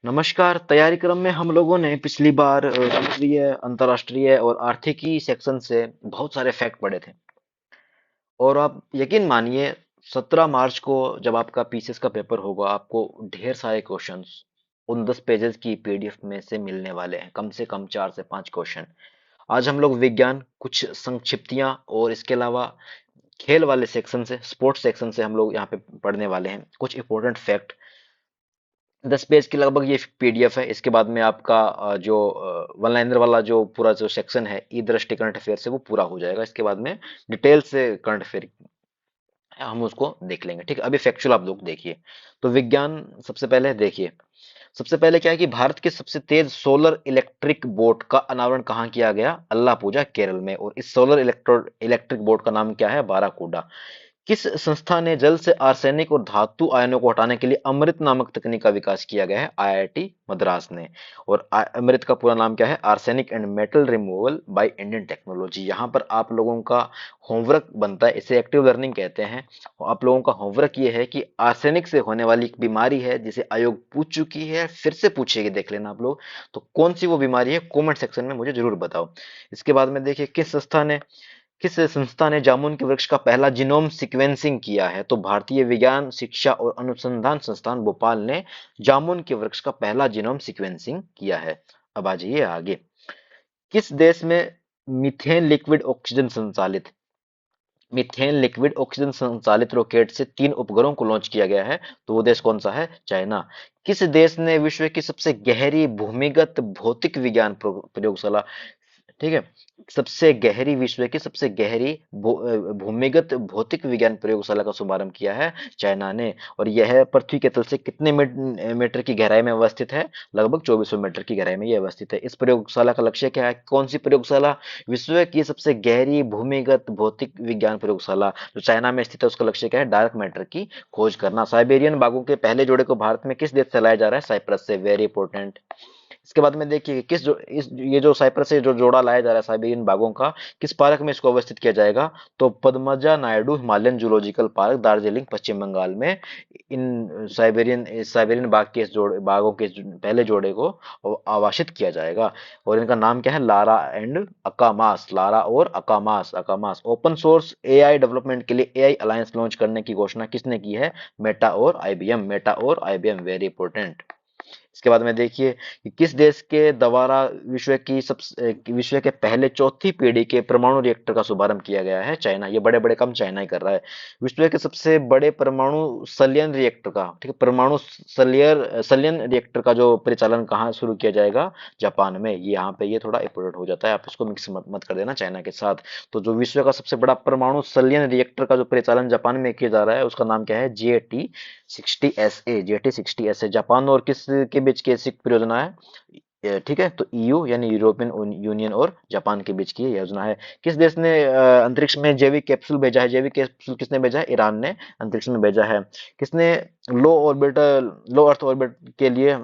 नमस्कार। तैयारी क्रम में हम लोगों ने पिछली बार राष्ट्रीय, अंतर्राष्ट्रीय और आर्थिकी सेक्शन से बहुत सारे फैक्ट पढ़े थे। और आप यकीन मानिए, 17 मार्च को जब आपका पीसीएस का पेपर होगा, आपको ढेर सारे क्वेश्चंस उन 10 पेजेस की पीडीएफ में से मिलने वाले हैं। कम से कम 4 से 5 क्वेश्चन। आज हम लोग विज्ञान, कुछ संक्षिप्तियां और इसके अलावा खेल वाले सेक्शन से, स्पोर्ट्स सेक्शन से हम लोग यहाँ पे पढ़ने वाले हैं कुछ इंपॉर्टेंट फैक्ट। 10 पेज की लगभग ये पीडीएफ है। इसके बाद में आपका जो वन लाइनर वाला जो पूरा जो सेक्शन है, ई दृष्टि करंट अफेयर से, वो पूरा हो जाएगा। इसके बाद में डिटेल से करंट अफेयर हम उसको देख लेंगे। ठीक है, अभी फैक्चुअल आप लोग देखिए। तो विज्ञान सबसे पहले देखिए। सबसे पहले क्या है कि भारत के सबसे तेज सोलर इलेक्ट्रिक बोट का अनावरण कहाँ किया गया? अल्लापूजा, केरल में। और इस सोलर इलेक्ट्रिक बोट का नाम क्या है? बाराकूडा। किस संस्था ने जल से आर्सेनिक और धातु आयनों को हटाने के लिए अमृत नामक तकनीक का विकास किया गया है? आईआईटी मद्रास ने। और अमृत का पूरा नाम क्या है? Arsenic and metal removal by Indian technology. यहाँ पर आप लोगों का होमवर्क बनता है, इसे एक्टिव लर्निंग कहते हैं। आप लोगों का होमवर्क ये है कि आर्सेनिक से होने वाली एक बीमारी है जिसे आयोग पूछ चुकी है, फिर से पूछेगी, देख लेना आप लोग। तो कौन सी वो बीमारी है, कमेंट सेक्शन में मुझे जरूर बताओ। इसके बाद में देखिए, किस संस्था ने जामुन के वृक्ष का पहला जीनोम सीक्वेंसिंग किया है? तो भारतीय विज्ञान शिक्षा और अनुसंधान संस्थान भोपाल ने जामुन के वृक्ष का पहला जीनोम सीक्वेंसिंग किया है। अब आ जाइए आगे। किस देश में मीथेन लिक्विड ऑक्सीजन संचालित रॉकेट से 3 उपग्रहों को लॉन्च किया गया है? तो वो देश कौन सा है? चाइना। किस देश ने विश्व की सबसे गहरी भूमिगत भौतिक विज्ञान प्रयोगशाला, ठीक है, सबसे गहरी, विश्व की सबसे गहरी भूमिगत भौतिक विज्ञान प्रयोगशाला का शुभारंभ किया है? चाइना ने। और यह पृथ्वी के तल से कितने मीटर की गहराई में अवस्थित है? लगभग 2400 मीटर की गहराई में यह अवस्थित है। इस प्रयोगशाला का लक्ष्य क्या है? कौन सी प्रयोगशाला? विश्व की सबसे गहरी भूमिगत भौतिक विज्ञान प्रयोगशाला जो चाइना में स्थित है, उसका लक्ष्य क्या है? डार्क मैटर की खोज करना। साइबेरियन बाघों के पहले जोड़े को भारत में किस देश से लाया जा रहा है? साइप्रस से। Very important. इसके बाद में देखिए, ये जो साइप्रस से जो जोड़ा लाया जा रहा है साइबेरियन बाघों का, किस पार्क में इसको अवस्थित किया जाएगा? तो Padmaja Naidu Himalayan zoological park, Darjeeling, Paschim Bangal में। इन साइबेरियन बाघों के पहले जोड़े को आवासित किया जाएगा। और इनका नाम क्या है? Lara and अकामास। लारा और अकामास। ओपन सोर्स एआई डेवलपमेंट के लिए एआई अलायंस लॉन्च करने की घोषणा किसने की है? मेटा और आईबीएम। Very important. इसके बाद में देखिए कि किस देश के द्वारा विश्व के पहले चौथी पीढ़ी के परमाणु रिएक्टर का शुभारंभ किया गया है? चाइना। ये बड़े बड़े काम चाइना ही कर रहा है। विश्व के सबसे बड़े परमाणु संलयन रिएक्टर का, ठीक है, संलयन रिएक्टर का जो परिचालन कहाँ शुरू किया जाएगा? जापान में। ये यहाँ पे ये थोड़ा इंपोर्टेंट हो जाता है, आप इसको मिक्स मत कर देना चाइना के साथ। तो जो विश्व का सबसे बड़ा परमाणु संलयन रिएक्टर का जो परिचालन जापान में किया जा रहा है, उसका नाम क्या है? Jetty 60 S A. जापान और किस के बीच की ऐसी परियोजना है? ठीक है, तो ईयू यानी यूरोपियन यूनियन और जापान के बीच की ये योजना है। किस देश ने अंतरिक्ष में जैविक कैप्सूल भेजा है? जैविक कैप्सूल किसने भेजा है? ईरान ने अंतरिक्ष में भेजा है। किसने लो अर्थ ऑर्बिट के लिए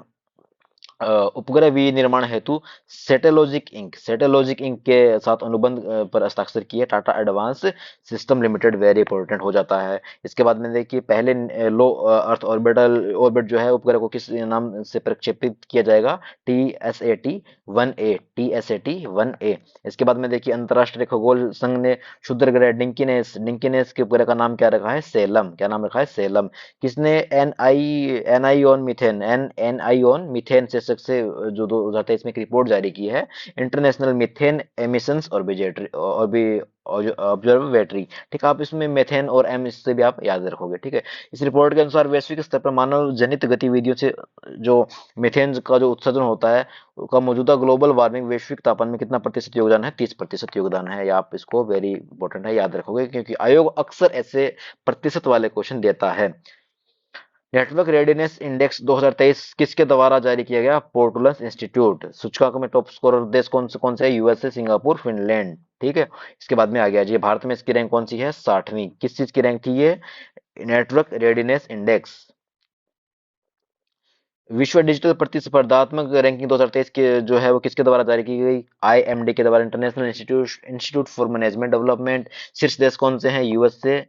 उपग्रह विनिर्माण हेतु सेटेलॉजिक इंक के साथ अनुबंध पर हस्ताक्षर किए? Tata advance system limited. Very important हो जाता है। इसके बाद में देखिए, पहले लो अर्थ ऑर्बिट जो है उपग्रह को किस नाम से प्रक्षेपित किया जाएगा? टी एस ए टी 1 ए। इसके बाद में देखिए, अंतरराष्ट्रीय खगोल संघ ने क्षुद्र ग्रह डिंकिनेस के उपग्रह का नाम क्या रखा है? सेलम। क्या नाम रखा है? सेलम। किसने एन आई ऑन मीथेन शीर्षक से जो 2023 में एक रिपोर्ट जारी की है? International methane emissions observatory. ठीक है, आप इसमें मेथेन और एम इससे भी आप याद रखोगे। ठीक है, इस रिपोर्ट के अनुसार वैश्विक स्तर पर मानव जनित गतिविधियों से जो मीथेन का जो उत्सर्जन होता है, का मौजूदा ग्लोबल वार्मिंग वैश्विक तापमान में कितना प्रतिशत योगदान है? 30% योगदान है। या आप इसको वेरी इंपॉर्टेंट है, याद रखोगे, क्योंकि आयोग अक्सर ऐसे प्रतिशत वाले क्वेश्चन देता है। नेटवर्क रेडिनेस इंडेक्स 2023 किसके द्वारा जारी किया गया? पोर्टुलस इंस्टीट्यूट। सूचकांक में टॉप स्कोरर देश कौन से है? USA, Singapore, Finland. ठीक है, इसके बाद में आ गया जी, भारत में इसकी रैंक कौन सी है? 60वीं। किस चीज की रैंक थी ये? Network readiness index. विश्व डिजिटल प्रतिस्पर्धात्मक रैंकिंग 2023 के जो है वो किसके द्वारा जारी की गई? आईएमडी के द्वारा, international institute for management development. शीर्ष देश कौन से हैं? यूएसए,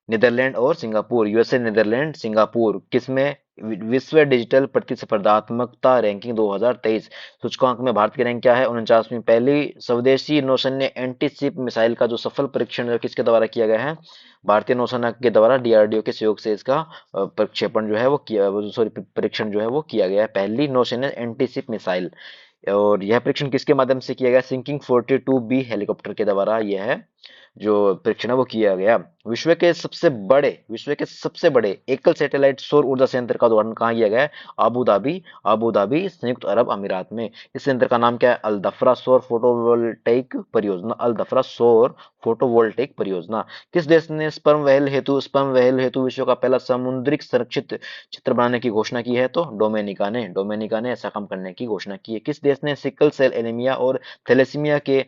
नीदरलैंड और सिंगापुर, यूएसए, नीदरलैंड, सिंगापुर, किसमें? विश्व डिजिटल प्रतिस्पर्धात्मकता रैंकिंग 2023 सूचकांक में भारत की रैंक क्या है? 49वीं। पहली स्वदेशी नौसैन्य एंटी शिप मिसाइल का जो सफल परीक्षण किसके द्वारा किया गया है? भारतीय नौसेना के द्वारा, डीआरडीओ के सहयोग से इसका प्रक्षेपण जो है वो किया, सॉरी, परीक्षण जो है वो किया गया है, पहली नौसैन्य एंटी शिप मिसाइल। और यह परीक्षण किसके माध्यम से किया गया? सिंकिंग 42B हेलीकॉप्टर के द्वारा यह जो परीक्षण है वो किया गया। विश्व के सबसे बड़े एकल सैटेलाइट सौर ऊर्जा संयंत्र का उद्घाटन कहाँ किया गया है? अबू धाबी, संयुक्त अरब अमीरात में। इस संयंत्र का नाम क्या है? अल दफरा सौर फोटोवोल्टेइक परियोजना, अल दफरा सौर फोटोवोल्टेइक परियोजना। किस देश ने स्पर्म वहल हेतु विश्व का पहला समुद्रिक संरक्षित चित्र बनाने की घोषणा की है? तो डोमेनिका ने ऐसा काम करने की घोषणा की है। किस देश ने सिकल सेल एनीमिया और थैलेसीमिया के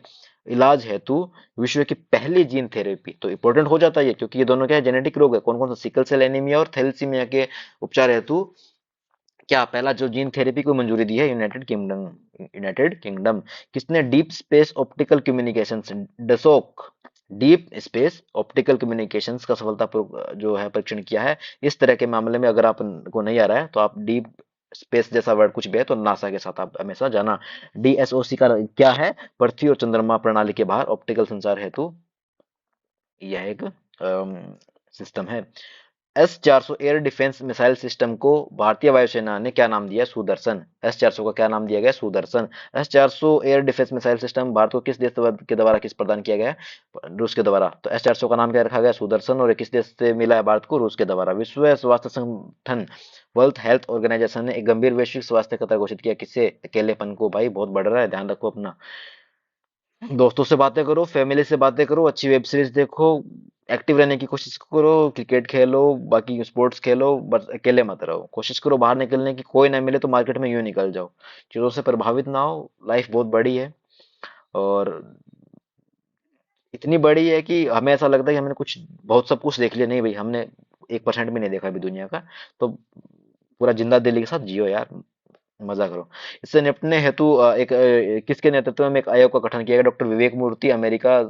इलाज हेतु विश्व की पहली जीन थेरेपी? तो इंपॉर्टेंट हो जाता है ये, क्योंकि ये दोनों क्या है? जेनेटिक रोग है। कौन कौन सा? सिकल सेल एनीमिया और थैलेसीमिया के उपचार हेतु क्या पहला जो जीन थेरेपी को मंजूरी दी है? United Kingdom. किसने deep space optical communications, DSOC, deep space optical communications का सफलतापूर्वक जो है परीक्षण किया है? इस तरह के मामले में अगर आपको नहीं आ रहा है तो आप डीप स्पेस जैसा वर्ड कुछ भी है तो नासा के साथ आप हमेशा जाना। डीएसओसी का क्या है? पृथ्वी और चंद्रमा प्रणाली के बाहर ऑप्टिकल संचार हेतु यह एक सिस्टम है। S-400 air defence missile system को भारतीय वायुसेना ने क्या नाम दिया? सुदर्शन। S-400 का क्या नाम दिया गया? Sudarshan. S-400 air defence missile system Bharat को किस देश के द्वारा किस प्रदान किया गया है? रूस के द्वारा। तो S-400 का नाम क्या रखा गया? सुदर्शन। और ये किस देश से मिला है भारत को? रूस के द्वारा। विश्व स्वास्थ्य संगठन, वर्ल्ड हेल्थ ऑर्गेनाइजेशन ने एक गंभीर वैश्विक स्वास्थ्य खतरा घोषित किया। किसे? अकेलेपन को। भाई बहुत बढ़ रहा है, ध्यान रखो अपना। दोस्तों से बातें करो, फैमिली से बातें करो, अच्छी वेब सीरीज देखो, एक्टिव रहने की कोशिश करो, क्रिकेट खेलो, बाकी स्पोर्ट्स खेलो, बस अकेले मत रहो। कोशिश करो बाहर निकलने की, कोई ना मिले तो मार्केट में यूं निकल जाओ, चीजों से प्रभावित ना हो। लाइफ बहुत बड़ी है, और इतनी बड़ी है कि हमें ऐसा लगता है कि हमने कुछ बहुत सब कुछ देख लिया। नहीं भाई, हमने 1% भी नहीं देखा अभी दुनिया का। तो पूरा जिंदा दिली के साथ जियो यार, मजा करो। इससे निपटने हेतु किसके नेतृत्व में एक आयोग का गठन किया गया? डॉक्टर विवेक मूर्ति, अमेरिका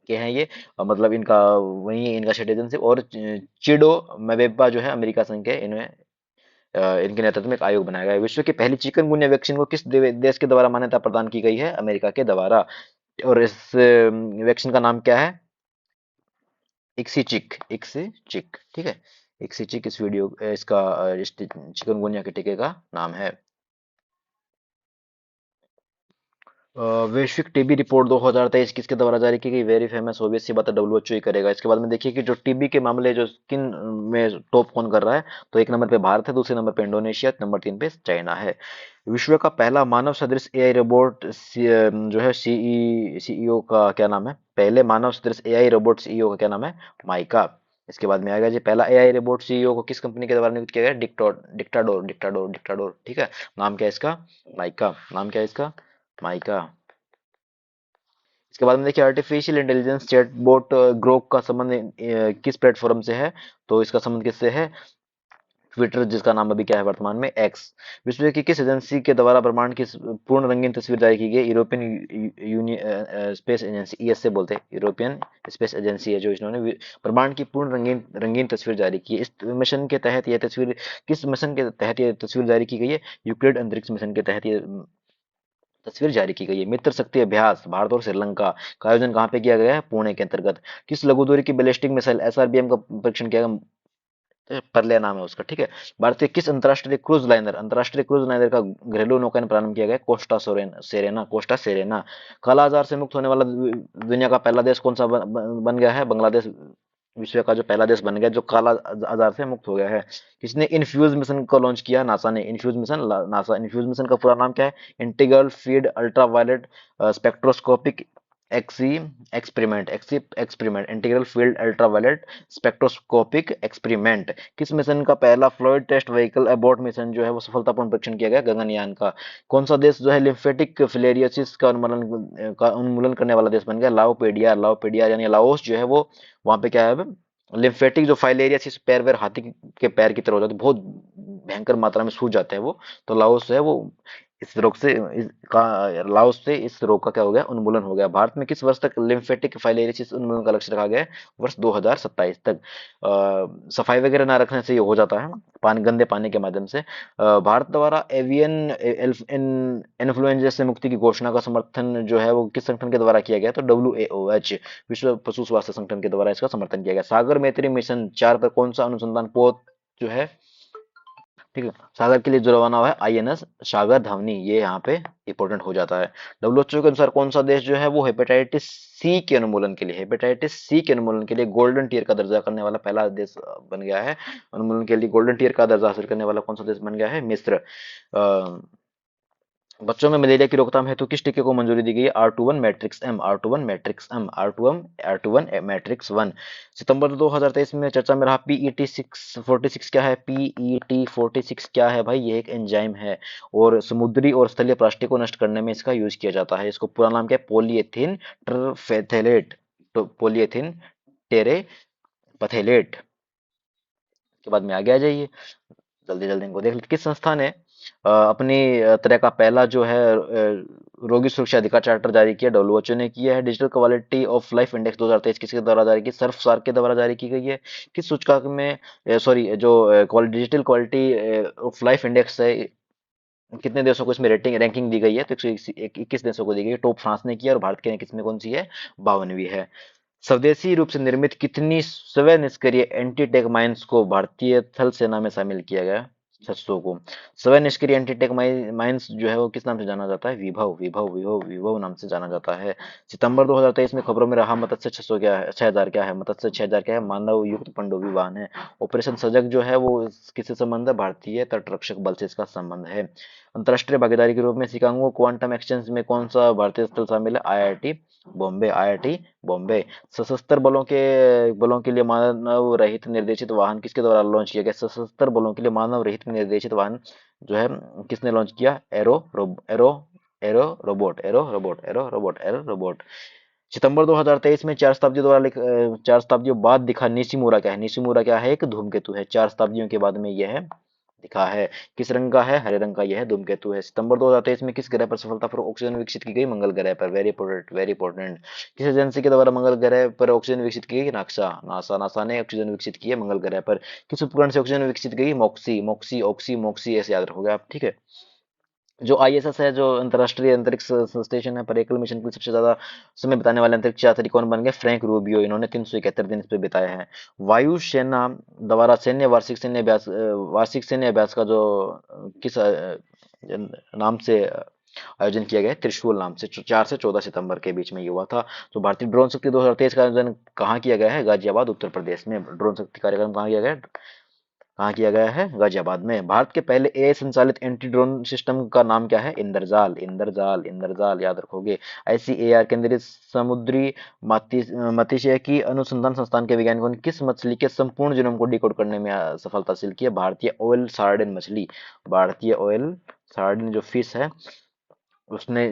के हैं ये। मतलब इनका वही इनका सिटीजनशिप। और चिडो मेवेबा जो है अमेरिका संघ के, इन्हें इनके नेतृत्व में एक आयोग बनाया गया है। विश्व की पहली चिकनगुनिया वैक्सीन को किस देश के द्वारा मान्यता प्रदान की गई है? अमेरिका के द्वारा। और इस वैक्सीन का नाम क्या है? इक्सीचिक, ठीक है। इक्सीचिक इस चिकनगुनिया के टीके का नाम है। वैश्विक टीबी रिपोर्ट 2023 किसके द्वारा जारी की गई? वेरी फेमस, ऑब्वियस सी बात है, डब्ल्यूएचओ ही करेगा। इसके बाद में देखिए कि जो टीबी के मामले जो किन में टॉप कौन कर रहा है। तो एक नंबर पे भारत है, दूसरे नंबर पे इंडोनेशिया, नंबर 3 पे चाइना है। विश्व का पहला मानव सदृश एआई रोबोट जो है सीईओ का क्या नाम है? पहले मानव सदृश एआई रोबोट सीईओ का क्या नाम है? माइका। इसके बाद में आएगा जी, पहला एआई रोबोट सीईओ को किस कंपनी के द्वारा नियुक्त किया गया? डिक्टाडोर, ठीक है। नाम क्या है इसका? माइका। नाम क्या है इसका? माइका। इसके बाद में देखिए, आर्टिफिशियल इंटेलिजेंस चैटबॉट ग्रोक का संबंध किस प्लेटफॉर्म से है? तो इसका संबंध किससे है? ट्विटर, जिसका नाम अभी क्या है वर्तमान में? एक्स। विश्व की किस एजेंसी के द्वारा ब्रह्मांड की पूर्ण रंगीन तस्वीर जारी की गई? European union space agency, ESA बोलते हैं, यूरोपियन स्पेस एजेंसी है जो इन्होंने ब्रह्मांड की पूर्ण रंगीन रंगीन तस्वीर जारी की है। इस मिशन के तहत यह तस्वीर, किस मिशन के तहत यह तस्वीर जारी की गई है? यूक्लिड अंतरिक्ष मिशन के तहत ये तस्वीर जारी की गई है। मित्र शक्ति अभ्यास भारत और श्रीलंका का आयोजन कहाँ पे किया गया है? पुणे के अंतर्गत। किस लघु दूरी की बैलिस्टिक मिसाइल एसआरबीएम का परीक्षण किया गया? परले नाम है उसका, ठीक है। भारतीय किस अंतरराष्ट्रीय क्रूज लाइनर का घरेलू नौकायन प्रारंभ किया गया? Costa Serena. काला आजार से मुक्त होने वाला दुनिया का पहला देश कौन सा बन गया है? बांग्लादेश विश्व का जो पहला देश बन गया जो काला आजार से मुक्त हो गया है। किसने इन्फ्यूज मिशन को लॉन्च किया? नासा ने। इन्फ्यूज मिशन का पूरा नाम क्या है? इंटीग्रल फील्ड अल्ट्रावायलेट स्पेक्ट्रोस्कोपिक एक्सी experiment, integral field ultraviolet spectroscopic experiment. किस मिशन का पहला fluid test vehicle abort mission जो है वो सफलतापूर्ण परीक्षण किया गया? गगनयान का। कौन सा देश जो है लिम्फेटिक फिलेरियोसिस का उन्मूलन करने वाला देश बन गया? लाओपेडिया यानी लाओस जो है वो, वहां पे क्या है? लिम्फेटिक जो फाइलेरियासिस, पैर वैर हाथी के पैर की तरह हो जाते, बहुत भयंकर मात्रा में सूज जाते हैं वो। तो लाओस है वो इस रोग से लाओस से इस रोग का क्या हो गया, उन्मूलन हो गया। भारत में किस वर्ष तक लिम्फेटिक फाइलेरियोसिस उन्मूलन का लक्ष्य रखा गया है? वर्ष 2027 तक। सफाई वगैरह ना रखने से ये हो जाता है, पानी, गंदे पानी के माध्यम से। भारत द्वारा एवियन इन्फ्लुएंजा से मुक्ति की घोषणा का समर्थन जो है वो किस संगठन के द्वारा किया गया? तो WAOH, विश्व पशु स्वास्थ्य संगठन के द्वारा इसका समर्थन किया गया। सागर मैत्री मिशन 4 पर कौन सा अनुसंधान पोत जो है, ठीक है, सागर के लिए जो रवाना हुआ है INS सागर धावनी, ये यहाँ पे इंपॉर्टेंट हो जाता है। WHO के अनुसार कौन सा देश जो है वो हेपेटाइटिस सी के उन्मूलन के लिए, हेपेटाइटिस सी के उन्मूलन के लिए गोल्डन टीयर का दर्जा करने वाला पहला देश बन गया है। उन्मूलन के लिए गोल्डन टीयर का दर्जा हासिल करने वाला कौन सा देश बन गया है? मिस्र। बच्चों में मलेरिया की रोकथाम हेतु किस टीके को मंजूरी दी गई है? R21 matrix M, R21 matrix M, R21 matrix 1। सितंबर 2023 में चर्चा में रहा PET46 क्या है? PET46 क्या है भाई? ये एक एंजाइम है और समुद्री और स्थलीय प्लास्टिक को नष्ट करने में इसका यूज किया जाता है। इसको पूरा नाम क्या है? पॉलीएथीन टरफेथेलेट, तो पॉलीएथीन टेरेपथेलेट। के बाद में आगे आ जाइए, जल्दी जल्दी इनको देख लेते। किस संस्था ने अपनी तरह का पहला जो है रोगी सुरक्षा अधिकार चार्टर जारी किया? WHO ने किया है। Digital quality of life index 2023 किसके द्वारा जारी की? सर्फसार के द्वारा जारी की गई है। किस सूचकांक में, सॉरी, जो digital quality of life index है, कितने देशों को इसमें रेटिंग रैंकिंग दी गई है? तो 121 देशों को दी गई है। टॉप फ्रांस ने किया और भारत के किसमें कौन सी है? 52वीं है। स्वदेशी रूप से निर्मित कितनी स्व निष्क्रिय एंटी टैंक माइन्स को भारतीय थल सेना में शामिल किया गया? 600 को। स्व निष्क्रिय एंटी टैंक माइन्स जो है वो किस नाम से जाना जाता है? विभव, विभव, विभव, विभव नाम से जाना जाता है। सितंबर 2023 में खबरों में रहा मत्स्य 600 क्या है? 6000 क्या है? मत्स्य 6000 क्या है? मानव युक्त पनडुब्बी वाहन है। ऑपरेशन सजग जो है वो किससे संबंध है? भारतीय तटरक्षक बल से इसका संबंध है। अंतरराष्ट्रीय भागीदारी के रूप में शिकागो क्वांटम एक्सचेंज में कौन सा भारतीय स्थल शामिल है? IIT Bombay, IIT Bombay. सशस्त्र बलों के लिए मानव रहित निर्देशित वाहन किसके द्वारा लॉन्च किया गया? सशस्त्र बलों के लिए मानव रहित निर्देशित वाहन जो है किसने लॉन्च किया? Arrow robot. सितंबर 2023 में 4 शताब्दियों बाद दिखा निशिमुरा क्या है? निशिमुरा क्या है? एक धूमकेतु है। 4 शताब्दियों के बाद में यह है दिखा है। किस रंग का है? हरे रंग का यह धूमकेतु है। सितंबर 2023 में किस ग्रह पर सफलतापूर्वक ऑक्सीजन विकसित की गई? मंगल ग्रह पर। Very important, very important. किस एजेंसी के द्वारा मंगल ग्रह पर ऑक्सीजन विकसित की गई? नासा ने ऑक्सीजन विकसित की है मंगल ग्रह पर। किस उपकरण से ऑक्सीजन विकसित की गई? मॉक्सी, मॉक्सी, ऑक्सी, मॉक्सी, ऐसे याद रखोगे आप, ठीक है। जो ISS है, जो अंतरराष्ट्रीय अंतरिक्ष स्टेशन है, पर एकल मिशन के लिए सबसे ज्यादा समय बिताने वाले अंतरिक्ष यात्री कौन बन गए? Frank Rubio. इन्होंने 371 दिन इस पे बिताए हैं। वायुसेना द्वारा वार्षिक सैन्य अभ्यास का जो किस नाम से आयोजन किया गया है? त्रिशूल नाम से। 4 से 14 सितंबर के बीच में ये हुआ था। तो भारतीय ड्रोन शक्ति 2023 का आयोजन कहाँ किया गया है? गाजियाबाद, उत्तर प्रदेश में। ड्रोन शक्ति कार्यक्रम कहाँ किया गया है? कहाँ किया गया है? गाजियाबाद में। भारत के पहले AI संचालित एंटी ड्रोन सिस्टम का नाम क्या है? इंद्रजाल, इंद्रजाल, इंद्रजाल, याद रखोगे। ICAR केंद्रीय समुद्री मात्स्यिकी अनुसंधान संस्थान के वैज्ञानिकों ने किस मछली के संपूर्ण जीनोम को डिकोड करने में सफलता हासिल की है? भारतीय ऑयल सार्डिन मछली। भारतीय ऑयल सार्डिन जो फिश है उसने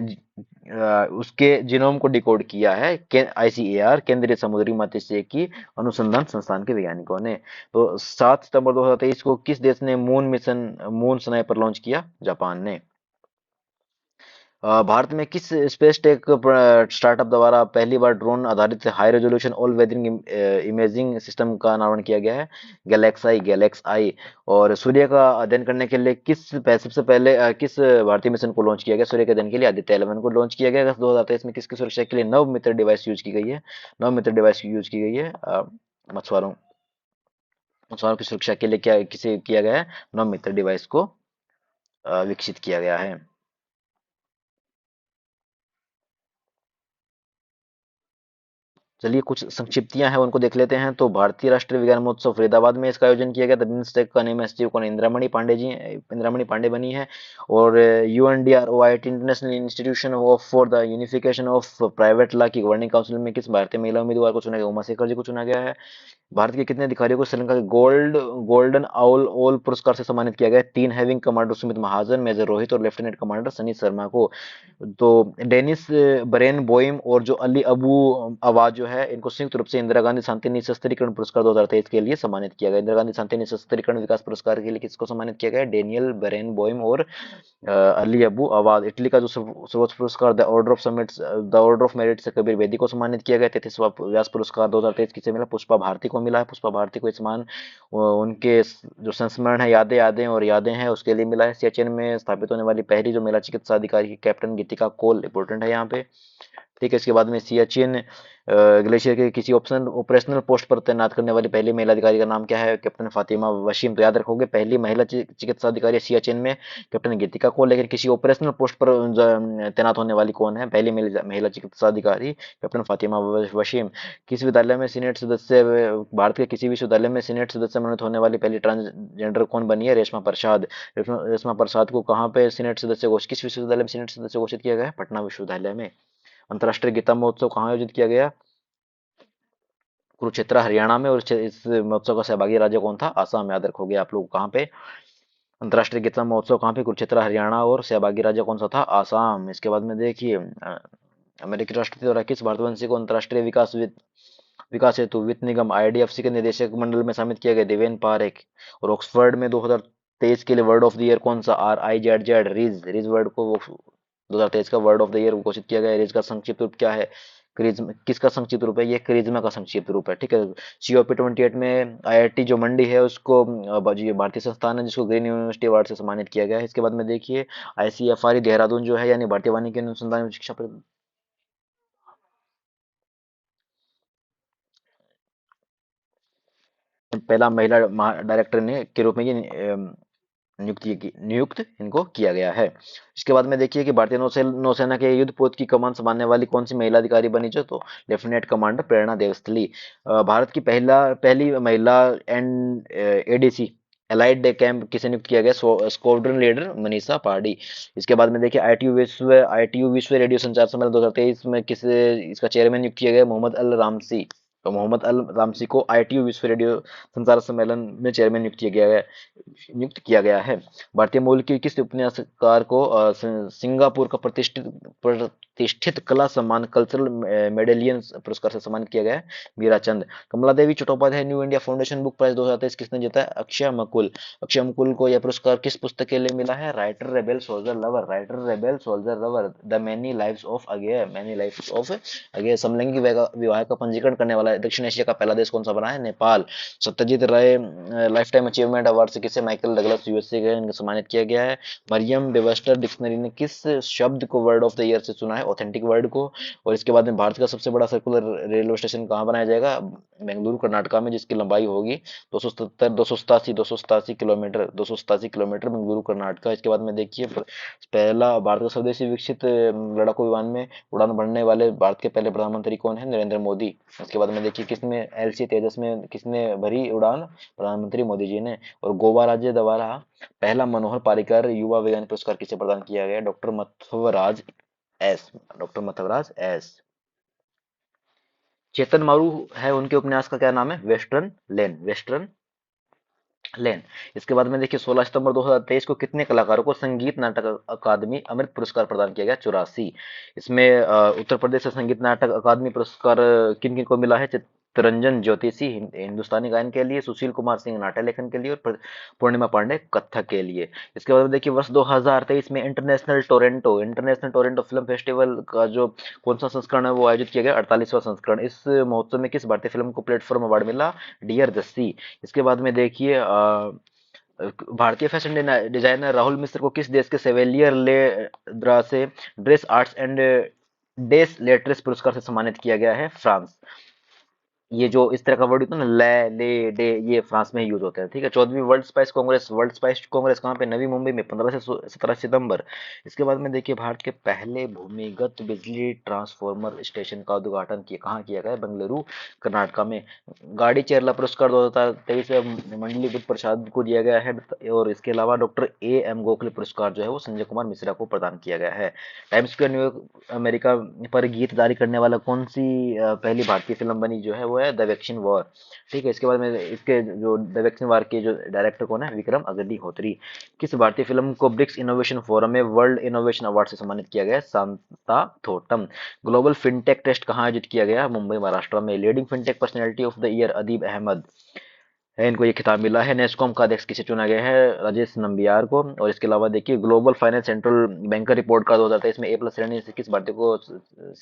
उसके जीनोम को डिकोड किया है ICAR केंद्रीय समुद्री मात्स्यिकी अनुसंधान संस्थान के वैज्ञानिकों ने। तो 7 सितंबर 2023 को किस देश ने मून स्नाइपर लॉन्च किया? जापान ने। भारत में किस स्पेस टेक स्टार्टअप द्वारा पहली बार ड्रोन आधारित high resolution all weather imaging system का अनावरण किया गया है? गैलेक्स आई। और सूर्य का अध्ययन करने के लिए सबसे पहले किस भारतीय मिशन को लॉन्च किया गया सूर्य के अध्ययन के लिए? आदित्य 11 को लॉन्च किया गया। अगस्त 2023 में किसकी सुरक्षा के लिए नव मित्र डिवाइस यूज की गई है? नव मित्र डिवाइस यूज की गई है मछुआरों मछुआरों की सुरक्षा के लिए क्या किसे किया गया है? नव मित्र डिवाइस को विकसित किया गया है। चलिए कुछ संक्षिप्तियां हैं उनको देख लेते हैं। तो भारतीय राष्ट्रीय विज्ञान महोत्सव फरीदाबाद में इसका आयोजन किया गया था। बिम्स्टेक का नेम सचिव कौन? इंदिरामणि पांडे बनी है। और UNDROIT international institution of for the unification of private law की गवर्निंग काउंसिल में किस भारतीय महिला उम्मीदवार को चुना गया? उमा शेखर जी को चुना गया है। भारत के कितने अधिकारियों को श्रीलंका के गोल्डन आउल ओल पुरस्कार से सम्मानित किया गया? 3 हैविंग कमांडर सुमित महाजन, मेजर रोहित और लेफ्टिनेंट कमांडर सनी शर्मा को। तो डेनिस बरेन बोइम और जो अली अबू आवाज जो है इनको संयुक्त रूप से इंदिरा गांधी शांति निशस्त्रीकरण पुरस्कार 2023 के लिए सम्मानित किया गया। इंदिरा गांधी शांति निशस्त्रीकरण विकास पुरस्कार के लिए किसको सम्मानित किया गया है? डेनियल बेरेनबॉइम और अली अबू अवाद। इटली का जो सर्वोच्च पुरस्कार द ऑर्डर ऑफ मेरिट से कबीर बेदी को सम्मानित किया गया। 33वां व्यास पुरस्कार 2023 किसे मिला? पुष्पा भारती को मिला है। पुष्पा भारती को इस मान उनके जो संस्मरण है यादें यादें और यादें हैं उसके लिए मिला है। सियाचिन में स्थापित होने वाली पहली जो महिला चिकित्सा अधिकारी कैप्टन गीतिका कोल इंपॉर्टेंट है यहाँ पे। ठीक है, इसके बाद में सियाचिन ग्लेशियर के किसी ऑप्शनल ऑपरेशनल पोस्ट पर तैनात करने वाली पहली महिला अधिकारी का नाम क्या है? कैप्टन फातिमा वशीम। तो याद रखोगे पहली महिला चिकित्सा अधिकारी सियाचिन में कैप्टन गीतिका को, लेकिन किसी ऑपरेशनल पोस्ट पर तैनात होने वाली कौन है? पहली महिला चिकित्सा अधिकारी कैप्टन फातिमा वशीम। किस विद्यालय में सीनेट सदस्य, भारत के किसी विश्वविद्यालय में सीनेट सदस्य मनोनीत होने वाली पहली ट्रांसजेंडर कौन बनी है? रेशमा प्रसाद। रेशमा प्रसाद को कहाँ पे सीनेट सदस्य घोषित, किस विश्वविद्यालय में सीनेट सदस्य घोषित किया गया है? पटना विश्वविद्यालय में। अंतर्राष्ट्रीय गीता महोत्सव कहाँ आयोजित किया गया? कुरुक्षेत्र हरियाणा में। और इस महोत्सव का सहभागी राज्य कौन था? आसाम। याद रखोगे आप लोग कहाँ पे अंतर्राष्ट्रीय गीता महोत्सव कहाँ पे? कुरुक्षेत्र हरियाणा। और सहभागी राज्य कौन सा था? आसाम। इसके बाद में देखिए अमेरिकी राष्ट्रपति द्वारा किस भारतवंशी को अंतर्राष्ट्रीय विकास हेतु वित्त निगम आईडीएफसी के निदेशक मंडल में शामिल किया गया? देवेन पारेख। और ऑक्सफोर्ड में 2023 के लिए वर्ड ऑफ द ईयर कौन सा? RIZZ रिज वर्ड को 2023 का वर्ड ऑफ द ईयर घोषित किया गया है। रिज का संक्षिप्त रूप क्या है? क्रिज्म। किसका संक्षिप्त रूप है? ये क्रिज्मा का संक्षिप्त रूप है। ठीक है, COP28 में IIT जो मंडी है उसको ये भारतीय संस्थान है जिसको ग्रीन यूनिवर्सिटी अवार्ड से सम्मानित किया गया है। इसके बाद में देखिए ICFRE देहरादून जो है यानी भारतीय वानिकी अनुसंधान एवं शिक्षा पहला महिला डायरेक्टर ने के रूप में ये नियुक्त इनको किया गया है। इसके बाद में देखिए कि भारतीय नौसेना के युद्ध पोत की कमान संभालने वाली कौन सी महिला अधिकारी बनी? जो तो लेफ्टिनेंट कमांडर प्रेरणा देवस्थली। भारत की पहली महिला ADC एलाइड कैंप किसे नियुक्त किया गया? Squadron leader Manisha Pardi. इसके बाद में देखिए ITU विश्व रेडियो संचार सम्मेलन 2023 में किसे इसका चेयरमैन नियुक्त किया गया? मोहम्मद अल रामसी। तो मोहम्मद अल रामसी को ITU विश्व रेडियो संचार सम्मेलन में चेयरमैन नियुक्त किया गया है। भारतीय मूल की किस उपन्यासकार को सिंगापुर का प्रतिष्ठित कला सम्मान कल्चरल मेडेलियन पुरस्कार से सम्मानित किया गया है? Meera Chand. Kamala Devi Chattopadhyay New India Foundation book prize 2023 किसने जीता है? अक्षय मकुल। अक्षय मकुल को यह पुरस्कार किस पुस्तक के लिए मिला है? Writer rebel soldier lover the many lives of अगे। समलैंगिक विवाह का पंजीकरण करने वाला दक्षिण एशिया का पहला देश कौन सा बना है? नेपाल। सत्यजीत राय लाइफ टाइम अचीवमेंट अवार्ड से किसे माइकल डगलस USA के इनको सम्मानित किया गया है? मरियम वेबस्टर डिक्शनरी ने किस शब्द को वर्ड ऑफ द ईयर से चुना है? ऑथेंटिक वर्ड को। और इसके बाद में भारत का सबसे बड़ा सर्कुलर रेलवे स्टेशन कहाँ बनाया जाएगा? बेंगलुरु कर्नाटका में, जिसकी लंबाई होगी 287 किलोमीटर बेंगलुरु कर्नाटका। इसके बाद में देखिए पहला भारत का स्वदेशी विकसित लड़ाकू विमान में उड़ान भरने वाले भारत के पहले प्रधानमंत्री कौन है? नरेंद्र मोदी। इसके बाद में देखिए किसने LC तेजस में किसने भरी उड़ान? प्रधानमंत्री मोदी जी ने। और गोवा राज्य द्वारा पहला मनोहर पारिकर युवा वैज्ञानिक पुरस्कार किसे प्रदान किया गया? Doctor मथुवराज S. चेतन मारू है, उनके उपन्यास का क्या नाम है? वेस्टर्न लेन। इसके बाद में देखिए 16 सितंबर 2023 को कितने कलाकारों को संगीत नाटक अकादमी अमृत पुरस्कार प्रदान किया गया? 84। इसमें उत्तर प्रदेश से संगीत नाटक अकादमी पुरस्कार किन किन को मिला है? चित्तरंजन ज्योतिषी हिंदुस्तानी गायन के लिए, सुशील कुमार सिंह नाट्य लेखन के लिए, और पूर्णिमा पांडे कथक के लिए। इसके बाद में देखिए वर्ष 2023 में इंटरनेशनल टोरंटो फिल्म फेस्टिवल का जो कौन सा संस्करण है वो आयोजित किया गया? 48वां संस्करण। इस महोत्सव में किस भारतीय फिल्म को प्लेटफॉर्म अवार्ड मिला? डियर जस्सी। इसके बाद में देखिए भारतीय फैशन डिजाइनर राहुल मिश्र को किस देश के सेवेलियर ले द्रा से ड्रेस आर्ट्स एंड डेस लेट्रेस पुरस्कार से सम्मानित किया गया है? फ्रांस। ये जो इस तरह का वर्ड होता है ना, ले डे, ये फ्रांस में यूज होता है। ठीक है, 14वीं वर्ल्ड स्पाइस कांग्रेस कहाँ पे? नवी मुंबई में 15 से 17 सितंबर। इसके बाद में देखिए भारत के पहले भूमिगत बिजली ट्रांसफॉर्मर स्टेशन का उद्घाटन कहाँ किया गया? बेंगलुरु कर्नाटका में। गाड़ी चेरला पुरस्कार 2023 मंडली बुद्ध प्रसाद को दिया गया है। और इसके अलावा डॉक्टर AM गोखले पुरस्कार जो है वो संजय कुमार मिश्रा को प्रदान किया गया है। टाइम्स स्क्वायर न्यूयॉर्क अमेरिका पर गीत जारी करने वाला कौन सी पहली भारतीय फिल्म बनी जो है वो हुआ है द वैक्सीन वॉर। ठीक है, इसके बाद में इसके जो द वैक्सीन वॉर के जो डायरेक्टर कौन है, विक्रम अग्निहोत्री। किस भारतीय फिल्म को ब्रिक्स इनोवेशन फोरम में वर्ल्ड इनोवेशन अवार्ड से सम्मानित किया गया है, Santa Thottam. Global fintech fest कहाँ आयोजित किया गया, मुंबई महाराष्ट्र में। Leading fintech personality of the year Adeeb Ahmed है, इनको ये खिताब मिला है। नेस्कॉम का अध्यक्ष किसे चुना गया है, राजेश नंबियार को। और इसके अलावा देखिए global finance central banker report का 2023 में ए प्लस श्रेणी से किस भारतीय को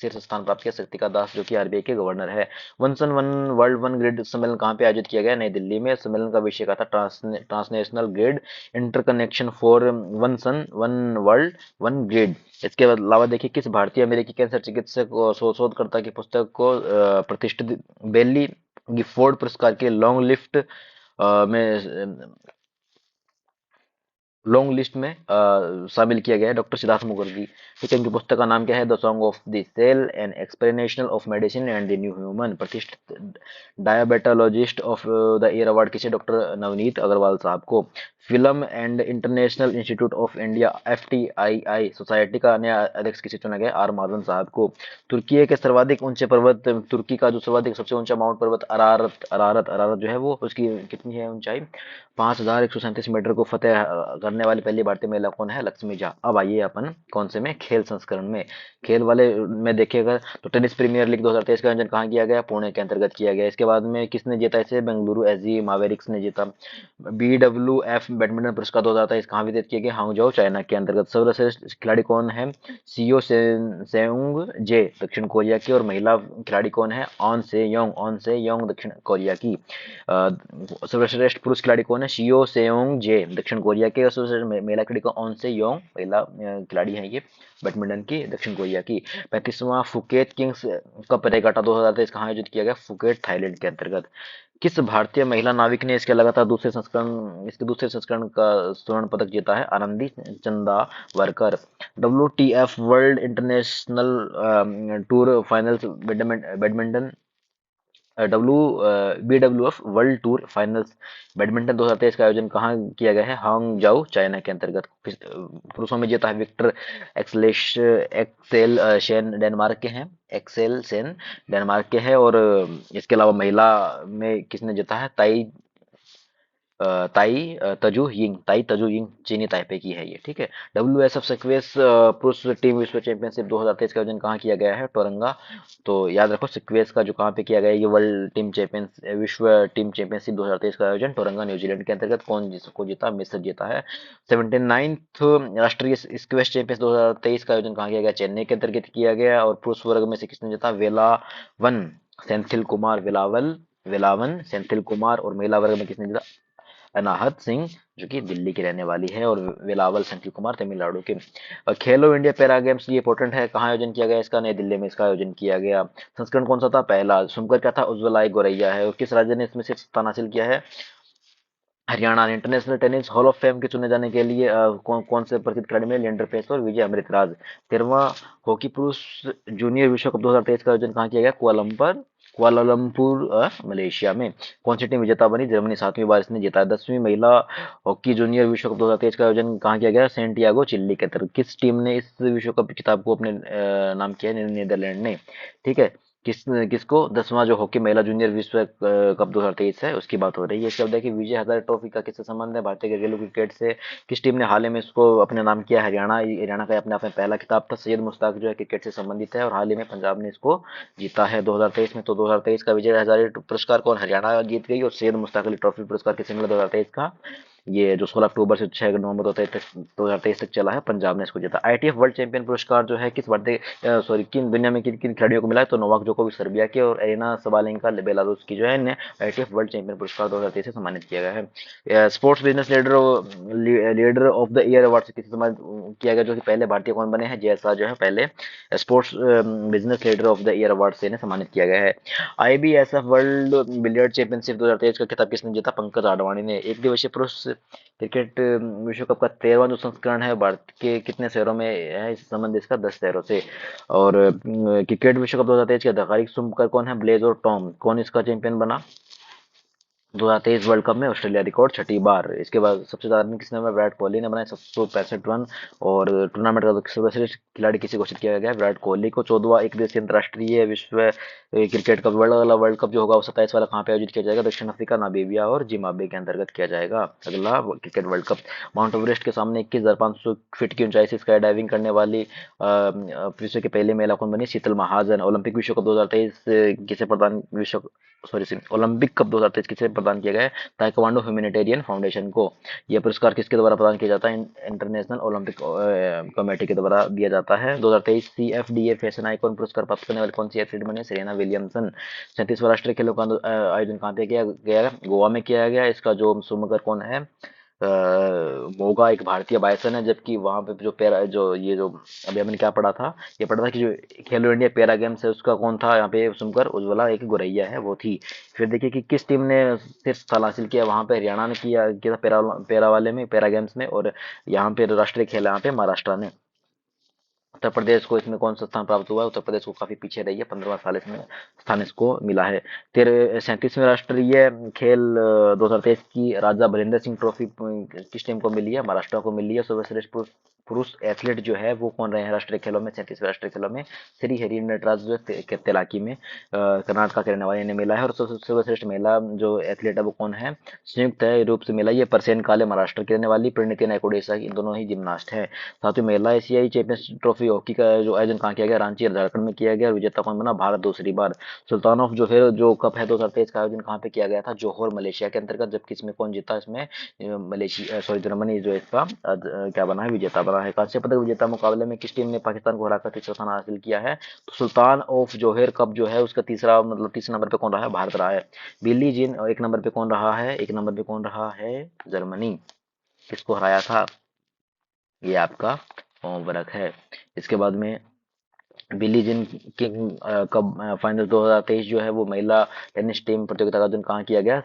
शीर्ष स्थान प्राप्त किया, शक्तिका दास जो कि आरबीआई के गवर्नर है। One sun one world one grid सम्मेलन कहाँ पे आयोजित किया गया, नई दिल्ली में। सम्मेलन का विषय का था transnational grid interconnection for one sun one world one grid. इसके अलावा देखिए किस भारतीय अमेरिकी कैंसर चिकित्सक और शोधकर्ता की पुस्तक को प्रतिष्ठित बेली गिफोर्ड पुरस्कार के में लॉन्ग लिस्ट में शामिल किया गया है, डॉक्टर सिद्धार्थ मुखर्जी। ठीक है, इनकी पुस्तक का नाम क्या है, the song of the cell an explanation of medicine and the new human. प्रतिष्ठित diabetologist of the year award किसे, डॉक्टर नवनीत अग्रवाल साहब को। Film and international institute of India FTII society का नया अध्यक्ष किसे चुना गया, आर माधवन साहब को। तुर्की के सर्वाधिक ऊंचे पर्वत, तुर्की का जो सर्वाधिक सबसे ऊंचा माउंट पर्वत अरारत अरारत अरारत जो है वो, उसकी कितनी है ऊंचाई, 5137 मीटर को फतेह करने वाली पहली भारतीय महिला कौन है, लक्ष्मी झा। अब आइए अपन कौन से में, खेल संस्करण में। खेल वाले में देखिएगा तो टेनिस प्रीमियर लीग 2023 का आयोजन कहाँ किया गया, पुणे के अंतर्गत किया गया। इसके बाद में किसने जीता इसे, बेंगलुरु SG मावेरिक्स ने जीता। BWF बैडमिंटन पुरस्कार 2023 कहाँ वितरित किए गए, हांगझाओ चाइना के अंतर्गत। सर्वश्रेष्ठ खिलाड़ी कौन है, सीओ सेउंग जे दक्षिण कोरिया की। और महिला खिलाड़ी कौन है, ऑन से योंग दक्षिण कोरिया की। सर्वश्रेष्ठ पुरुष खिलाड़ी कौन है, शियो सेयोंग जे दक्षिण कोरिया के। और सर्वश्रेष्ठ महिला खिलाड़ी को ऑन से योंग, महिला खिलाड़ी है ये बैडमिंटन की, दक्षिण कोरिया की। 35वां फुकेट किंग्स कप रेगाटा 2023 कहाँ आयोजित किया गया, फुकेट थाईलैंड के अंतर्गत। किस भारतीय महिला नाविक ने इसके लगातार दूसरे संस्करण का स्वर्ण पदक जीता है, Anandi Chandavarkar. WTF world international tour finals badminton W BWF world tour finals badminton 2023 का आयोजन कहाँ किया गया है, हांगझाओ चाइना के अंतर्गत। पुरुषों में जीता है विक्टर एक्सेल शेन डेनमार्क के हैं, एक्सेल सेन डेनमार्क के हैं। और इसके अलावा महिला में किसने जीता है, ताई तजू यिंग चीनी ताइपे की है ये। ठीक है, WSF सिक्वेस पुरुष टीम विश्व चैंपियनशिप 2023 का आयोजन कहाँ किया गया है, टोरंगा। तो याद रखो सिक्वेस का जो कहाँ पे किया गया है, ये विश्व टीम चैंपियनशिप 2023 का आयोजन टोरंगा न्यूजीलैंड के अंतर्गत। कौन जिसको जीता, मिस्र जीता है। 79th राष्ट्रीय स्क्वैश चैंपियंस 2023 का आयोजन कहाँ किया गया, चेन्नई के अंतर्गत किया गया। और पुरुष वर्ग में से किसने जीता, वेलावन सेंथिल कुमार। और महिला वर्ग में किसने जीता, अनाहत सिंह जो कि दिल्ली की रहने वाली है। और वेलावल संकील कुमार तमिलनाडु के। और खेलो इंडिया पैरा गेम्स, ये इंपॉर्टेंट है, कहाँ आयोजन किया गया इसका, नई दिल्ली में इसका आयोजन किया गया। संस्करण कौन सा था, पहला। सुनकर क्या था, उज्ज्वलाई गोरैया है। और किस राज्य ने इसमें से स्थान हासिल किया है, हरियाणा ने। International tennis hall of fame के चुने जाने के लिए कौन से प्रसिद्ध खिलाड़ी में, लिएंडर पेस और विजय अमृतराज। 13वां हॉकी पुरुष जूनियर विश्व कप 2023 का आयोजन कहाँ किया गया, कुआलालंपुर मलेशिया में। कौन सी टीम विजेता बनी, जर्मनी 7वीं बार इसने जीता है। 10वीं महिला हॉकी जूनियर विश्व कप 2023 का आयोजन कहाँ किया गया, सेंटियागो चिल्ली के अंतर्गत। किस टीम ने इस विश्व कप खिताब को अपने नाम किया है, नीदरलैंड ने। ठीक है, किसको, 10वां जो हॉकी महिला जूनियर विश्व कप 2023 है उसकी बात हो रही है। इसके बाद देखिए विजय हजारे ट्रॉफी का किससे संबंध है, भारतीय घरेलू क्रिकेट से। किस टीम ने हाल ही में इसको अपने नाम किया, हरियाणा का अपने आप में पहला खिताब था। सैयद मुश्ताक जो है क्रिकेट से संबंधित है, और हाल ही में पंजाब ने इसको जीता है 2023 में। तो 2023 का विजय हजारे पुरस्कार कौन, हरियाणा जीत गई। और सैयद मुश्ताक अली ट्रॉफी पुरस्कार किसने मिला 2023 का, ये जो 16 अक्टूबर से 6 नवंबर 2023 तक चला है, पंजाब ने इसको जीता। ITF वर्ल्ड चैंपियन पुरस्कार जो है किस भारतीय सॉरी किन दुनिया में किन किन खिलाड़ियों को मिला है, तो नोवाक जोकोविच सर्बिया के, और एरिना सबालेंका बेलारूस की जो है इन्हें ITF वर्ल्ड चैंपियन पुरस्कार 2023 से सम्मानित किया गया है। Sports business leader of the year award से किसे सम्मानित किया गया, जो कि पहले भारतीय कौन बने हैं, जय शाह जो है पहले sports business leader of the year award से इन्हें सम्मानित किया गया है। IBSF वर्ल्ड बिलियर्ड चैंपियनशिप 2023 का खिताब किसने जीता, पंकज आडवाणी ने। एक दिवसीय पुरुष क्रिकेट विश्व कप का 13वां जो संस्करण है, भारत के कितने शहरों में है, इस संबंध इसका 10 शहरों से। और क्रिकेट विश्व कप 2023 के आधिकारिक शुभकर कौन है, ब्लेज और टॉम। कौन इसका चैंपियन बना, 2023 वर्ल्ड कप में ऑस्ट्रेलिया रिकॉर्ड छठी बार। इसके बाद सबसे ज्यादा रन किसने बनाए? विराट कोहली ने बनाए 765 रन। और टूर्नामेंट का सर्वश्रेष्ठ खिलाड़ी किसे घोषित किया गया है? विराट कोहली को। 14वां एक दिवसीय अंतर्राष्ट्रीय विश्व क्रिकेट कप वर्ल्ड वाला वर्ल्ड कप जो होगा वो 27 वाला कहाँ पे आयोजित किया जाएगा? दक्षिण अफ्रीका, नामीबिया और जिम्बाब्वे के अंतर्गत किया जाएगा अगला cricket world cup. Mount Everest के सामने 21,500 फीट की ऊंचाई से स्काई डाइविंग करने वाली विश्व की पहली महिला कौन बनी? शीतल महाजन। ओलंपिक विश्व कप 2023 किसे प्रदान विश्व सॉरी ओलंपिक कप 2023 किसे प्रदान किया गया है? ताइक्वांडो ह्यूमैनिटेरियन फाउंडेशन को। यह पुरस्कार किसके द्वारा प्रदान किया जाता है? इंटरनेशनल ओलंपिक कमेटी के द्वारा दिया जाता है। 2023 CFDA फैशन आइकॉन पुरस्कार प्राप्त करने वाली कौन सी एथलीट बनी? Serena Williamson. 37वां राष्ट्रीय खेलों का आयोजन कहाँ पे किया गया? गोवा में किया गया। इसका जो सुमकर कौन है? मोगा एक भारतीय बायसन है। जबकि वहां पे जो पैरा जो ये जो अभी हमने क्या पढ़ा था, ये पढ़ा था कि जो खेलो इंडिया पैरा गेम्स है उसका कौन था यहाँ पे? सुनकर उज्ज्वला एक गोरैया है वो थी। फिर देखिए कि किस टीम ने सिर्फ स्थान हासिल किया? वहां पे हरियाणा ने किया था पैरा वाले में, पैरा गेम्स में। और यहाँ पे राष्ट्रीय खेल है यहाँ पे महाराष्ट्र ने। उत्तर प्रदेश को इसमें कौन सा स्थान प्राप्त हुआ है? उत्तर प्रदेश को काफी पीछे रही है, 15वां साल इसमें स्थान इसको मिला है। 37वें राष्ट्रीय खेल 2023 की राजा भलिंदर सिंह ट्रॉफी किस टीम को मिली है? महाराष्ट्र को मिली है। सर्वश्रेष्ठ पुरुष पुरुष एथलीट जो है वो कौन रहे हैं राष्ट्रीय खेलों में? 37वें राष्ट्रीय खेलों में श्री हरि नटराज जो तैराकी में कर्नाटक के रहने वाले ने मिला है। और सर्वश्रेष्ठ महिला जो एथलीट है वो कौन है? संयुक्त रूप से मिला। ये परसेन काले महाराष्ट्र की रहने वाली, परिणीति नायक उड़ीसा की, इन दोनों ही जिम्नास्ट है। साथ ही महिला एशियाई चैंपियंस ट्रॉफी हॉकी का जो आयोजन कहाँ किया गया? रांची और झारखंड में किया गया। और विजेता कौन बना? भारत दूसरी बार। सुल्तान ऑफ जो है जो कप है 2023 का आयोजन कहाँ पे किया गया था? जोहोर मलेशिया के अंतर्गत। जबकि इसमें कौन जीता? इसमें मलेशिया सॉरी जर्मनी जो इसका क्या बना है? विजेता बना है। कांस्य पदक विजेता मुकाबले में किस टीम ने पाकिस्तान को हराकर तीसरा स्थान हासिल किया है? तो सुल्तान ऑफ जोहेर कप जो है उसका तीसरा मतलब तीसरे नंबर पे कौन रहा है? भारत रहा है। बिली जीन एक नंबर पे कौन रहा है? एक नंबर पे कौन रहा है? जर्मनी। किसको हराया था? ये आपका होमवर्क है। इसके बाद में बिली जिन किंग कप फाइनल 2023 जो है वो महिला टेनिस टीम प्रतियोगिता का आयोजन कहाँ किया गया?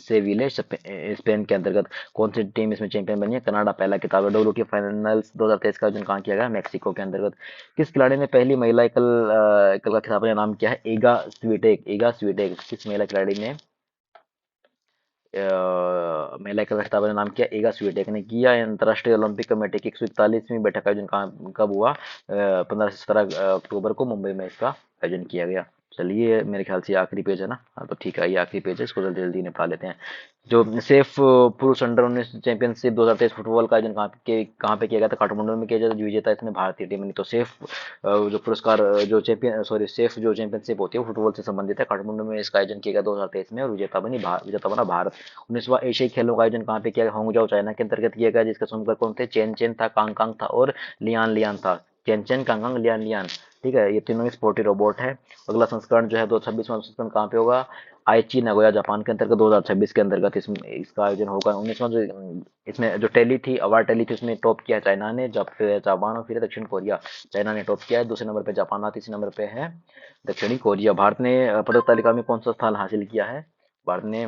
सेविले स्पेन के अंतर्गत। कौन सी टीम इसमें चैंपियन बनी है? कनाडा पहला खिताब है। WTA फाइनल्स 2023 का आयोजन कहाँ किया गया? मेक्सिको के अंतर्गत। किस खिलाड़ी ने पहली महिला एकल का खिताब अपने नाम किया है? एगा स्वीटेक। एगा स्वीटेक किस महिला खिलाड़ी ने महिला का खिताब ने नाम किया? एगा स्वीटेक ने किया। अंतर्राष्ट्रीय ओलंपिक कमेटी की 141वीं बैठक का आयोजन कब हुआ? 15 से 17 अक्टूबर को मुंबई में इसका आयोजन किया गया। चलिए मेरे ख्याल से ये आखिरी पेज है ना? हाँ तो ठीक है, ये आखिरी पेज है, इसको जल्दी जल्दी निपटा लेते हैं। जो सेफ पुरुष अंडर 19 चैंपियनशिप 2023 फुटबॉल का आयोजन कहाँ पे किया गया था? काठमांडू में किया गया था। विजेता इसमें भारतीय टीम बनी। तो सेफ जो पुरस्कार जो चैंपियन सॉरी सेफ जो चैंपियनशिप होती है फुटबॉल से संबंधित है, काठमांडू में इसका आयोजन किया गया 2023 में। और विजेता बना भारत। 19वां एशियाई खेलों का आयोजन कहाँ पे किया गया? होंगजाओ चाइना के अंतर्गत किया गया। जिसका स्वयं कौन थे? चेन चेन था, कांग कांग था और लियान लियान था। Chen Chen, Kang Kang, Lian Lian. ठीक है, ये तीनों स्पोर्टी रोबोट है। अगला संस्करण जो है 226वां संस्करण कहाँ पे होगा? आईची नगोया जापान के अंतर्गत 2026 के अंतर्गत इसका आयोजन होगा। 19वां जो इसमें जो टैली थी अवार्ड टैली थी उसमें टॉप किया चाइना ने, जब फिर जापान और फिर दक्षिण कोरिया। चाइना ने टॉप किया है, दूसरे नंबर पे जापान, तीसरे नंबर पे है दक्षिणी कोरिया। भारत ने पदक तालिका में कौन सा स्थान हासिल किया है? भारत ने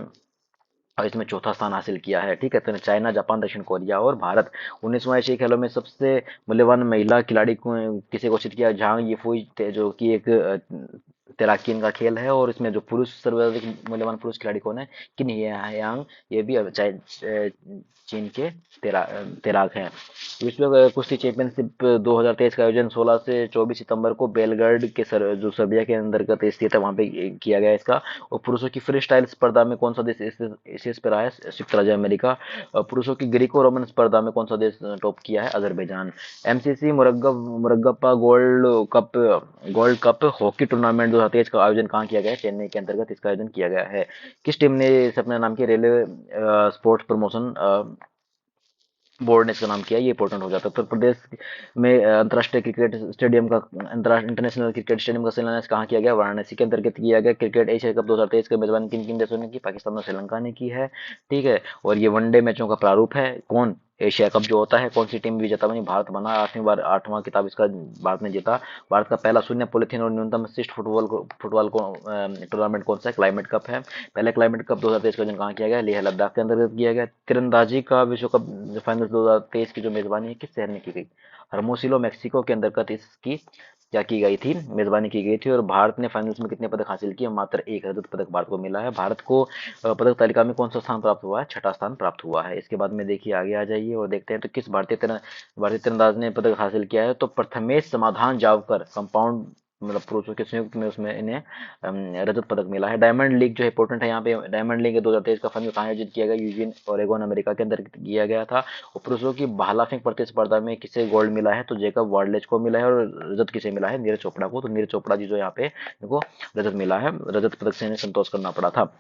और इसमें चौथा स्थान हासिल किया है। ठीक है, तो चाइना, जापान, दक्षिण कोरिया और भारत। 19वां एशियाई खेलों में सबसे मूल्यवान महिला खिलाड़ी को किसे घोषित किया? झांग यीफुई जो कि एक तैराकी इनका खेल है। और इसमें जो पुरुष सर्वाधिक मूल्यवान पुरुष खिलाड़ी कौन है? किन यांग। ये भी चीन के तैराक हैं। विश्व कुश्ती चैंपियनशिप 2023 का आयोजन 16 से 24 सितंबर को बेलग्रेड के जो सर्बिया के अंतर्गत स्थित है वहां पे किया गया इसका। और पुरुषों की फ्री स्टाइल स्पर्धा में कौन सा देश इस शीर्ष पर रहा है? संयुक्त राज्य अमेरिका। पुरुषों की ग्रीको रोमन स्पर्धा में कौन सा देश टॉप किया है? Azerbaijan. MCC Murugappa gold cup hockey tournament 2023 का आयोजन कहाँ किया गया है? चेन्नई के अंतर्गत इसका आयोजन किया गया है। किस टीम ने इसे अपने नाम की? रेलवे स्पोर्ट्स प्रमोशन बोर्ड ने इसका नाम किया। ये इंपॉर्टेंट हो जाता है। उत्तर प्रदेश में अंतर्राष्ट्रीय क्रिकेट स्टेडियम का अंतर्राष्ट्रीय इंटरनेशनल क्रिकेट स्टेडियम का शिलान्यास कहाँ किया गया? वाराणसी के अंतर्गत किया गया। क्रिकेट एशिया कप 2023 की मेजबानी किन किन देशों ने की? पाकिस्तान और श्रीलंका ने की है। ठीक है, और ये वनडे मैचों का प्रारूप है। कौन एशिया कप जो होता है कौन सी टीम विजेता बनी? भारत बना। 8वां किताब इसका भारत ने जीता। भारत का पहला शून्य पॉलिथीन और न्यूनतम शिष्ट फुटबॉल को टूर्नामेंट कौन सा है? क्लाइमेट कप है। पहले क्लाइमेट कप 2023 का आयोजन कहाँ किया गया? लेह लद्दाख के अंतर्गत किया गया। तीरंदाजी का विश्व कप फाइनल 2023 की जो मेजबानी है किस शहर ने की गई? हर्मोसिलो मेक्सिको के अंतर्गत इसकी क्या की गई थी, मेजबानी की गई थी। और भारत ने फाइनल्स में कितने पदक हासिल किए, मात्र एक रजत पदक भारत को मिला है। भारत को पदक तालिका में कौन सा स्थान प्राप्त हुआ है, छठा स्थान प्राप्त हुआ है। इसके बाद में देखिए आगे आ जाइए और देखते हैं तो किस भारतीय तीरंदाज ने पदक हासिल किया है। तो प्रथमेश समाधान जावकर कंपाउंड मतलब पुरुषों के संयुक्त में उसमें इन्हें रजत पदक मिला है। डायमंड लीग जो इंपॉर्टेंट है यहाँ पे, डायमंड लीग 2023 का फाइनल कहाँ आयोजित किया गया, यूजिन ओरेगोन अमेरिका के अंदर किया गया था। और पुरुषों की भाला फेंक प्रतिस्पर्धा में किसे गोल्ड मिला है, तो जेकब वार्लेज को मिला है। और रजत किसे मिला है, नीरज चोपड़ा को। तो नीरज चोपड़ा जी जो यहाँ पे इनको रजत मिला है, रजत पदक से इन्हें संतोष करना पड़ा था।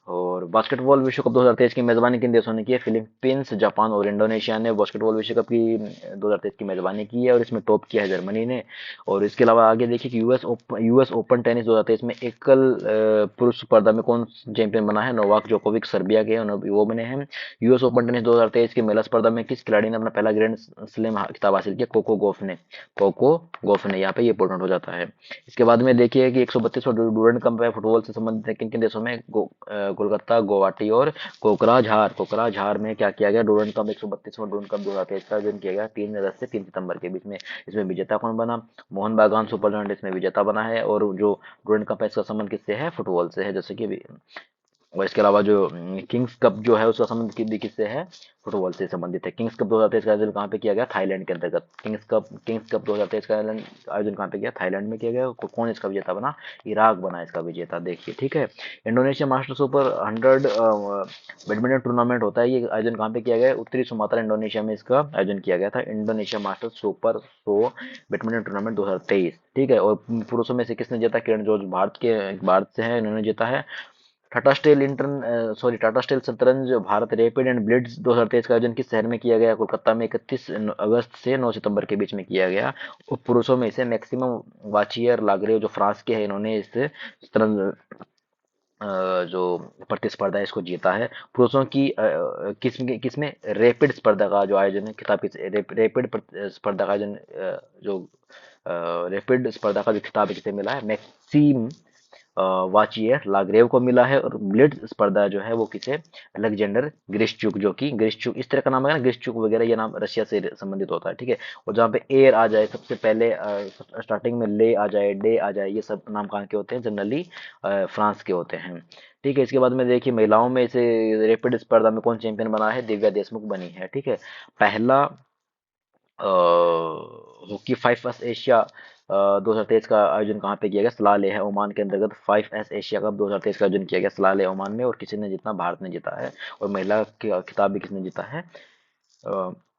और बास्केटबॉल विश्व कप 2023 की मेजबानी किन देशों ने की है, फिलीपींस, जापान और इंडोनेशिया ने बास्केटबॉल विश्व कप की 2023 की मेजबानी की है। और इसमें टॉप किया है जर्मनी ने। और इसके अलावा आगे देखिए कि यूएस ओपन टेनिस 2023 में एकल पुरुष स्पर्धा में कौन चैंपियन बना है, नोवाक जोकोविक सर्बिया के वो बने हैं। यूएस ओपन टेनिस 2023 की महिला स्पर्धा में किस खिलाड़ी ने अपना पहला ग्रैंड स्लैम खिताब हासिल किया, कोको गोफ ने। यहाँ पे ये इंपॉर्टेंट हो जाता है। इसके बाद में देखिए कि 132वां डूरंड कप है फुटबॉल से संबंधित है किन किन देशों में, कोलकाता, गुवाहाटी और कोकराझार में क्या किया गया, डूरंड कप 132वां डूरंड कप 2023 का आयोजन किया गया 3 अगस्त से 3 सितंबर के बीच में। इसमें विजेता कौन बना, मोहन बागान सुपर जायंट इसमें विजेता बना है। और जो डूरंड कप है इसका संबंध किससे है, फुटबॉल से है, जैसे कि और इसके अलावा जो किंग्स कप जो है उसका संबंध किससे है, फुटबॉल से संबंधित है। किंग्स कप 2023 का आयोजन कहाँ पे किया गया, थाईलैंड के अंतर्गत। किंग्स कप 2023 का आयोजन कहाँ पे किया, थाईलैंड में किया गया। कौन इसका विजेता बना, इराक बना इसका विजेता, देखिए ठीक है। Indonesia master super 100 badminton tournament होता है, ये आयोजन कहाँ पे किया गया है, उत्तरी सुमात्रा इंडोनेशिया में इसका आयोजन किया गया था। Indonesia master super 100 badminton tournament 2023, ठीक है। और पुरुषों में से किसने जीता, किरण जॉर्ज भारत से है, इन्होंने जीता है। टाटा स्टील शतरंज भारत रैपिड एंड ब्लिट्ज 2023 का आयोजन किस शहर में किया गया, कोलकाता में 31 अगस्त से 9 सितंबर के बीच में किया गया। और पुरुषों में इसे मैक्सिमम वाचियर लाग्रेव जो फ्रांस के हैं, इन्होंने इस शतरंज जो प्रतिस्पर्धा है इसको जीता है। पुरुषों की किसमें रैपिड स्पर्धा का जो आयोजन है, खिताब रैपिड स्पर्धा का आयोजन जो रैपिड स्पर्धा का जो खिताब किसे मिला है, मैक्सिम वाचियर लाग्रेव को मिला है। और ब्लिट्ज स्पर्धा जो है वो किसे, अलेक्जेंडर ग्रिश्चुक, जो कि ग्रिश्चुक इस तरह का नाम है ना, ग्रिश्चुक वगैरह, ये नाम रशिया से संबंधित होता है, ठीक है। और जहाँ पे एयर आ जाए सबसे पहले, स्टार्टिंग में ले आ जाए, डे आ जाए, ये सब नाम कहाँ के होते हैं, जनरली फ्रांस के होते हैं, ठीक है। इसके बाद में देखिए महिलाओं में इसे रैपिड स्पर्धा में कौन चैंपियन बना है, दिव्या देशमुख बनी है, ठीक है। पहला हॉकी 5S एशिया 2023 का आयोजन कहाँ पे किया गया, सलाह लेह है, ओमान के अंतर्गत 5S एशिया कप 2023 का आयोजन किया गया सलाह लेह, ओमान में। और किसी ने जीता, भारत ने जीता है। और महिला के खिताब भी किसने जीता है,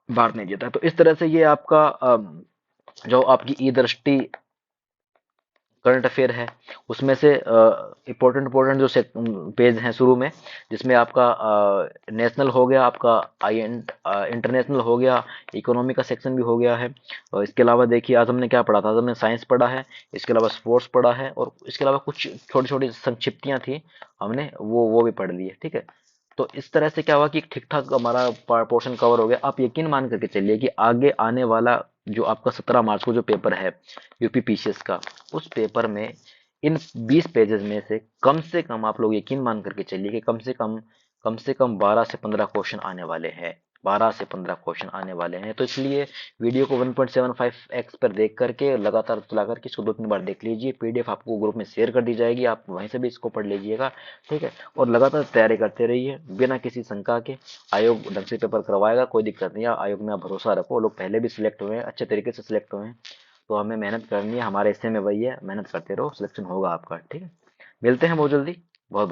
भारत ने जीता है। तो इस तरह से ये आपका जो आपकी ई दृष्टि करंट अफेयर है उसमें से इम्पोर्टेंट इम्पोर्टेंट जो पेज हैं शुरू में, जिसमें आपका नेशनल हो गया, आपका इंटरनेशनल हो गया, इकोनॉमी का सेक्शन भी हो गया है। और इसके अलावा देखिए आज हमने क्या पढ़ा था, आज हमने साइंस पढ़ा है, इसके अलावा स्पोर्ट्स पढ़ा है, और इसके अलावा कुछ छोटी छोटी संक्षिप्तियां थी, हमने वो भी पढ़ ली है, ठीक है। तो इस तरह से क्या हुआ कि ठीक ठाक हमारा पोर्शन कवर हो गया। आप यकीन मान करके चलिए कि आगे आने वाला जो आपका 17 मार्च को जो पेपर है यूपी पीसीएस का, उस पेपर में इन 20 पेजेस में से कम आप लोग यकीन मान करके चलिए कि कम से कम 12 से 15 क्वेश्चन आने वाले हैं, 12 से 15 क्वेश्चन आने वाले हैं। तो इसलिए वीडियो को 1.75x पर देख करके लगातार चला करके इसको 2-3 बार देख लीजिए। पीडीएफ आपको ग्रुप में शेयर कर दी जाएगी, आप वहीं से भी इसको पढ़ लीजिएगा, ठीक है। और लगातार तैयारी करते रहिए बिना किसी शंका के। आयोग ढंग से पेपर करवाएगा, कोई दिक्कत नहीं है। आयोग में आप भरोसा रखो, लोग पहले भी सिलेक्ट हुए हैं, अच्छे तरीके से सिलेक्ट हुए हैं। तो हमें मेहनत करनी है, हमारे हिस्से में वही है, मेहनत करते रहो, सिलेक्शन होगा आपका, ठीक है। मिलते हैं बहुत जल्दी।